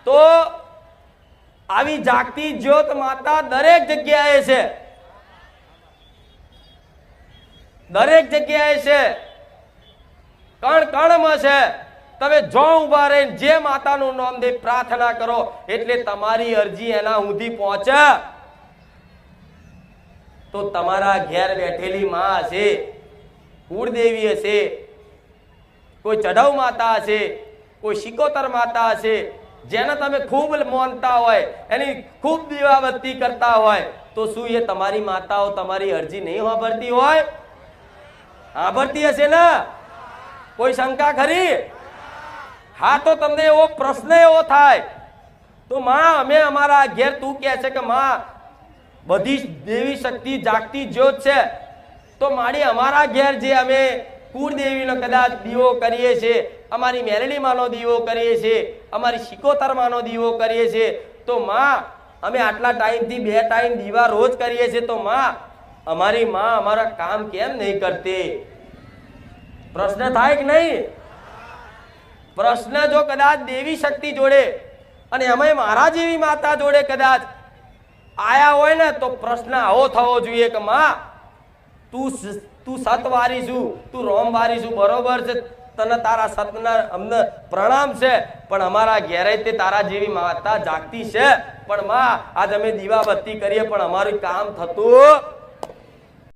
તો આવી જાગતી જ્યોત માતા દરેક જગ્યાએ છે, દરેક જગ્યાએ છે, કણ કણમાં છે. તમે જો ઉભા રહીને જે માતાનું નામ દે પ્રાર્થના કરો એટલે તમારી અરજી એના સુધી પહોંચે. તો તમારા ઘેર બેઠેલી માં હશે, કુળદેવી હશે, કોઈ ચઢાવ માતા હશે, કોઈ શિકોતર માતા હશે, જેને તમે ખૂબ માનતા હોય, એની ખૂબ દીવાબત્તી કરતા હોય, તો શું એ તમારી માતાઓ તમારી અરજી નહીં સાંભળતી હોય? સાંભળતી હશે ને? કોઈ શંકા ખરી? હા, તો તમને એવો પ્રશ્ન એવો થાય તો માં અમે અમારા ઘેર, તું કહે છે કે માં બધી દેવી શક્તિ જાગતી જ્યોત છે, તો મારી અમારા ઘેર જે અમે કુળદેવીનો કદાચ દીવો કરીએ છીએ, અમારી મેરડી માનો દીવો કરીએ છીએ, અમારી શિકોતર માનો દીવો કરીએ છીએ, તો માં અમે આટલા ટાઈમથી 2 ટાઈમ દીવા રોજ કરીએ છીએ, તો માં અમારી માં અમારા કામ કેમ નહીં કરતી? પ્રશ્ન થાય કે નહીં? પ્રશ્ન જો કદાચ દેવી શક્તિ જોડે અને એમાં મારા જેવી માતા જોડે કદાચ આયા હોય ને, તો પ્રશ્ન આવો થવો જોઈએ કે માં તું સતવારી છું, તું રોમવારી છું, બરોબર છે, તને તારા સતના અમને પ્રણામ છે, પણ અમારા ઘેરે તે તારા જેવી માતા જાગતી છે, પણ માં આજ અમે દીવાબત્તી કરીએ પણ અમારું કામ થતું